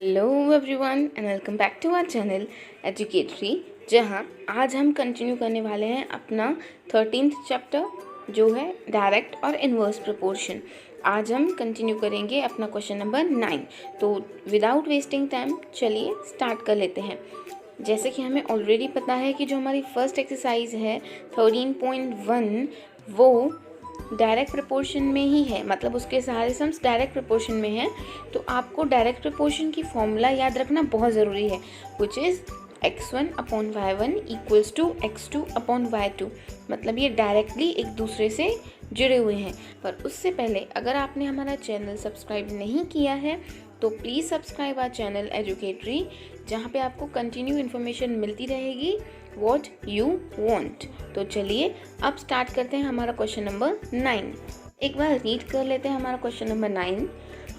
Hello everyone and welcome back to our channel Educatory, जहां आज हम कंटिन्यू करने वाले हैं अपना 13th चैप्टर जो है डायरेक्ट और इनवर्स प्रोपोर्शन। आज हम कंटिन्यू करेंगे अपना क्वेश्चन नंबर 9। तो विदाउट वेस्टिंग टाइम चलिए स्टार्ट कर लेते हैं। जैसे कि हमें ऑलरेडी पता है कि जो हमारी फर्स्ट एक्सरसाइज है 13.1 वो डायरेक्ट प्रोपोर्शन में ही है, मतलब उसके सारे सम्स डायरेक्ट प्रोपोर्शन में हैं। तो आपको डायरेक्ट प्रोपोर्शन की फॉर्मूला याद रखना बहुत ज़रूरी है, which is x1 upon y1 equals to x2 upon y2। मतलब ये डायरेक्टली एक दूसरे से जुड़े हुए हैं। पर उससे पहले अगर आपने हमारा चैनल सब्सक्राइब नहीं किया है तो प्लीज़ सब्सक्राइब आवर चैनल एजुकेटरी, जहाँ पे आपको कंटिन्यू इन्फॉर्मेशन मिलती रहेगी वॉट यू वॉन्ट। तो चलिए अब स्टार्ट करते हैं हमारा क्वेश्चन नंबर 9। एक बार रीड कर लेते हैं हमारा question number 9।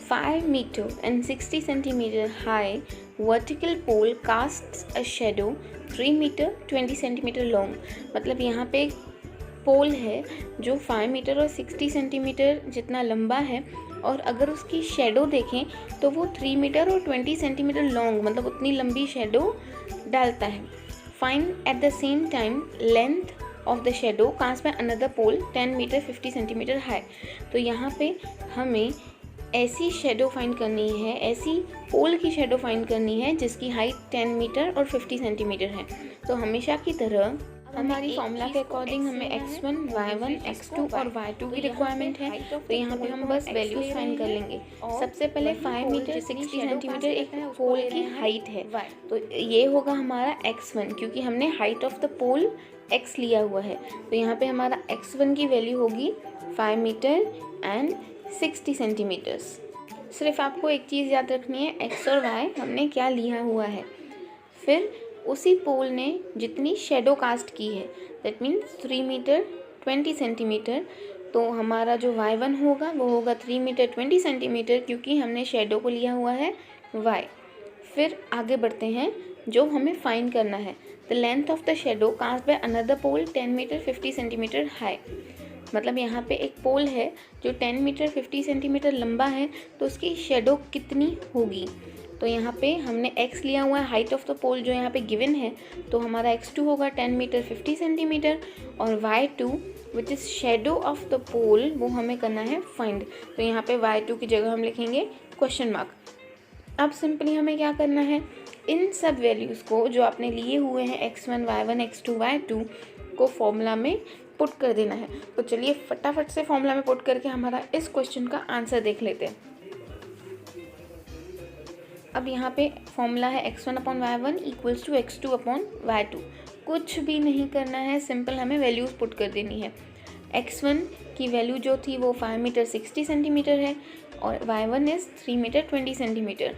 5 meter and 60 centimeter high vertical pole casts a shadow 3 meter 20 centimeter long। मतलब यहाँ पे पोल है जो 5 मीटर और 60 सेंटीमीटर जितना लंबा है, और अगर उसकी शेडो देखें तो वो 3 मीटर और 20 सेंटीमीटर लॉन्ग, मतलब उतनी लंबी शेडो डालता है। Find at the same time length of the shadow cast by another pole 10 metre 50 centimetre high. तो यहाँ पे हमें ऐसी शेडो फाइंड करनी है, ऐसी पोल की शेडो फाइंड करनी है जिसकी हाइट 10 मीटर और 50 सेंटीमीटर है। तो हमेशा की तरह हमारी फॉर्मूला के अकॉर्डिंग हमें x1, y1, x2 और y2 की रिक्वायरमेंट है। तो यहाँ पे हम बस वैल्यूज फाइंड कर लेंगे। सबसे पहले 5 मीटर 60 सेंटीमीटर एक पोल की हाइट है, तो ये होगा हमारा x1, क्योंकि हमने height of the pole x लिया हुआ है। तो यहाँ पे हमारा x1 की वैल्यू होगी 5 मीटर एंड 60 सेंटीमीटर्स। सिर्फ आपको एक चीज़ याद रखनी है, x और y हमने क्या लिया हुआ है। फिर उसी पोल ने जितनी शेडो कास्ट की है, दैट मीन्स 3 मीटर 20 सेंटीमीटर, तो हमारा जो y1 होगा वो होगा 3 मीटर 20 सेंटीमीटर, क्योंकि हमने शेडो को लिया हुआ है y। फिर आगे बढ़ते हैं, जो हमें फाइंड करना है the length of the shadow cast by another pole 10 metre 50 centimetre high. मतलब यहाँ पे एक पोल है जो 10 मीटर 50 सेंटीमीटर लंबा है, तो उसकी शेडो कितनी होगी। तो यहाँ पे हमने x लिया हुआ है, हाइट ऑफ द पोल जो यहाँ पे गिवन है, तो हमारा x2 होगा 10 मीटर 50 सेंटीमीटर, और y2 which is shadow of the pole वो हमें करना है फाइंड। तो यहाँ पे y2 की जगह हम लिखेंगे क्वेश्चन मार्क। अब सिंपली हमें क्या करना है, इन सब वैल्यूज़ को जो आपने लिए हुए हैं x1, y1, x2, y2 को फॉर्मूला में पुट कर देना है। तो चलिए फटाफट से फॉर्मूला में पुट करके हमारा इस क्वेश्चन का आंसर देख लेते हैं। अब यहाँ पे फॉर्मूला है x1 upon y1 equals to x2 upon y2। कुछ भी नहीं करना है, सिंपल हमें वैल्यूज़ पुट कर देनी है। x1 की वैल्यू जो थी वो 5 मीटर 60 सेंटीमीटर है, और y1 is 3 metre 20 centimetre.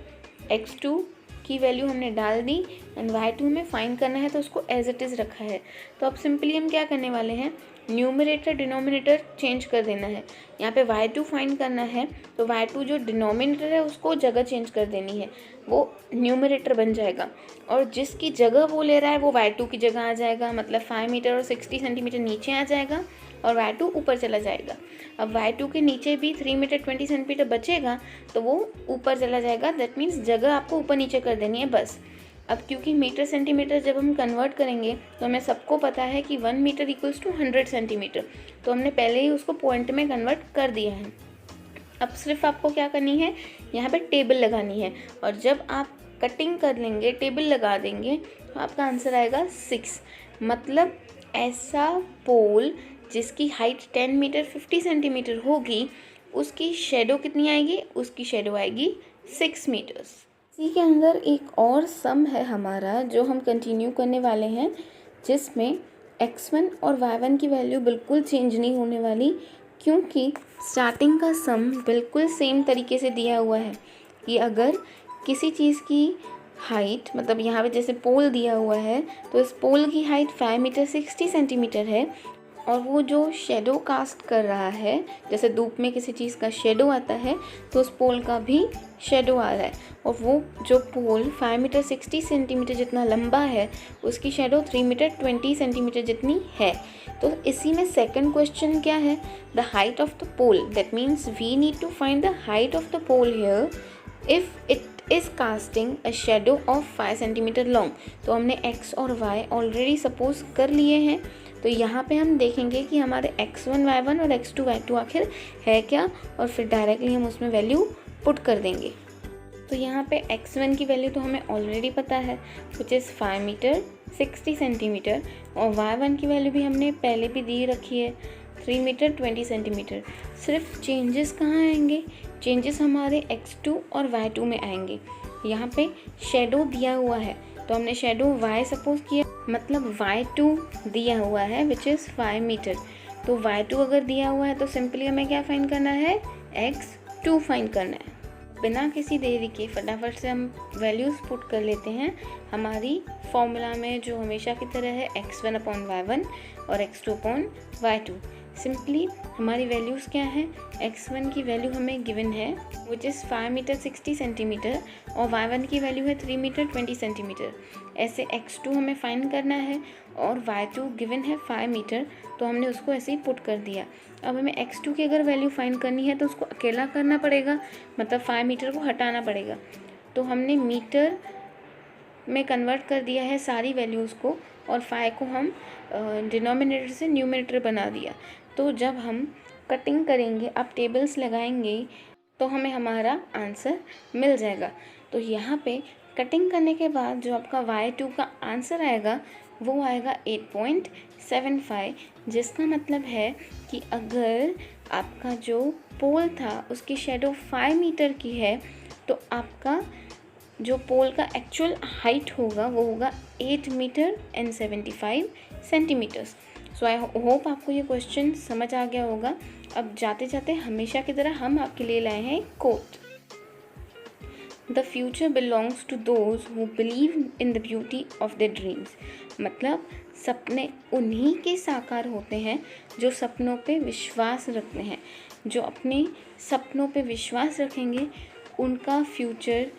x2 की वैल्यू हमने डाल दी एंड y2 में फाइंड करना है, तो उसको एज इट इज़ रखा है। तो अब सिंपली हम क्या करने वाले हैं, न्यूमरेटर डिनोमिनेटर चेंज कर देना है। यहाँ पे y2 फाइंड करना है, तो y2 जो डिनोमिनेटर है उसको जगह चेंज कर देनी है, वो न्यूमरेटर बन जाएगा, और जिसकी जगह वो ले रहा है वो y2 की जगह आ जाएगा। मतलब 5 मीटर और 60 सेंटीमीटर नीचे आ जाएगा और y2 ऊपर चला जाएगा। अब y2 के नीचे भी 3 मीटर 20 सेंटीमीटर बचेगा, तो वो ऊपर चला जाएगा। दैट मीन्स जगह आपको ऊपर नीचे कर देनी है बस। अब क्योंकि मीटर सेंटीमीटर जब हम कन्वर्ट करेंगे तो हमें सबको पता है कि 1 मीटर इक्वल्स टू 100 सेंटीमीटर, तो हमने पहले ही उसको पॉइंट में कन्वर्ट कर दिया है। अब सिर्फ आपको क्या करनी है, यहाँ पे टेबल लगानी है, और जब आप कटिंग कर लेंगे, टेबल लगा देंगे, तो आपका आंसर आएगा 6। मतलब ऐसा पोल जिसकी हाइट 10 मीटर 50 सेंटीमीटर होगी, उसकी शेडो कितनी आएगी, उसकी शेडो आएगी 6 मीटर्स। इसी के अंदर एक और सम है हमारा जो हम कंटिन्यू करने वाले हैं, जिसमें x1 और y1 की वैल्यू बिल्कुल चेंज नहीं होने वाली, क्योंकि स्टार्टिंग का सम बिल्कुल सेम तरीके से दिया हुआ है कि अगर किसी चीज़ की हाइट, मतलब यहाँ पे जैसे पोल दिया हुआ है, तो इस पोल की हाइट 5 मीटर 60 सेंटीमीटर है, और वो जो शेडो कास्ट कर रहा है, जैसे धूप में किसी चीज़ का शेडो आता है तो उस पोल का भी शेडो आ रहा है, और वो जो पोल 5 मीटर 60 सेंटीमीटर जितना लंबा है उसकी शेडो 3 मीटर 20 सेंटीमीटर जितनी है। तो इसी में सेकंड क्वेश्चन क्या है, the height of the pole. That means we need to find the height of the pole here if it is casting a shadow of 5 centimetre long. तो हमने x और y ऑलरेडी सपोज कर लिए हैं, तो यहाँ पे हम देखेंगे कि हमारे x1 y1 और x2 y2 आखिर है क्या, और फिर डायरेक्टली हम उसमें वैल्यू पुट कर देंगे। तो यहाँ पे x1 की वैल्यू तो हमें ऑलरेडी पता है, विच इज़ 5 मीटर 60 सेंटीमीटर, और y1 की वैल्यू भी हमने पहले भी दी रखी है 3 मीटर 20 सेंटीमीटर। सिर्फ चेंजेस कहाँ आएंगे, चेंजेस हमारे x2 और y2 में आएंगे। यहाँ पे शेडो दिया हुआ है तो हमने शेडो y सपोज किया, मतलब y2 दिया हुआ है विच इज़ 5 मीटर। तो y2 अगर दिया हुआ है तो सिंपली हमें क्या फाइंड करना है, x2 फाइंड करना है। बिना किसी देरी के फटाफट से हम वैल्यूज़ पुट कर लेते हैं हमारी फॉर्मूला में, जो हमेशा की तरह है x1/y1 और x2/y2। सिंपली हमारी वैल्यूज़ क्या हैं, x1 की वैल्यू हमें गिवन है विच इज़ 5 मीटर 60 सेंटीमीटर, और y1 की वैल्यू है 3 मीटर 20 सेंटीमीटर। ऐसे x2 हमें फाइंड करना है और y2 गिवन है 5 मीटर, तो हमने उसको ऐसे ही पुट कर दिया। अब हमें x2 की अगर वैल्यू फाइंड करनी है तो उसको अकेला करना पड़ेगा, मतलब 5 मीटर को हटाना पड़ेगा। तो हमने मीटर में कन्वर्ट कर दिया है सारी वैल्यूज़ को, और 5 को हम डिनोमिनेटर से न्यूमरेटर बना दिया। तो जब हम कटिंग करेंगे, अब टेबल्स लगाएंगे, तो हमें हमारा आंसर मिल जाएगा। तो यहाँ पे कटिंग करने के बाद जो आपका y2 का आंसर आएगा वो आएगा 8.75, जिसका मतलब है कि अगर आपका जो पोल था उसकी शेडो 5 मीटर की है तो आपका जो पोल का एक्चुअल हाइट होगा वो होगा 8 metre and 75 centimetres. So I hope आपको ये क्वेश्चन समझ आ गया होगा। अब जाते जाते हमेशा की तरह हम आपके लिए लाए हैं quote, the future belongs to those who believe in the beauty of the dreams. मतलब सपने उन्हीं के साकार होते हैं जो सपनों पे विश्वास रखते हैं। जो अपने सपनों पे विश्वास रखेंगे उनका फ्यूचर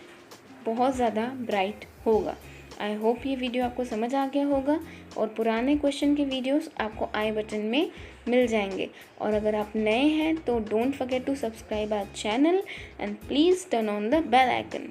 बहुत ज़्यादा ब्राइट होगा। आई होप ये वीडियो आपको समझ आ गया होगा, और पुराने क्वेश्चन के वीडियोस आपको आई बटन में मिल जाएंगे। और अगर आप नए हैं तो don't forget to subscribe our channel and please turn on the bell icon.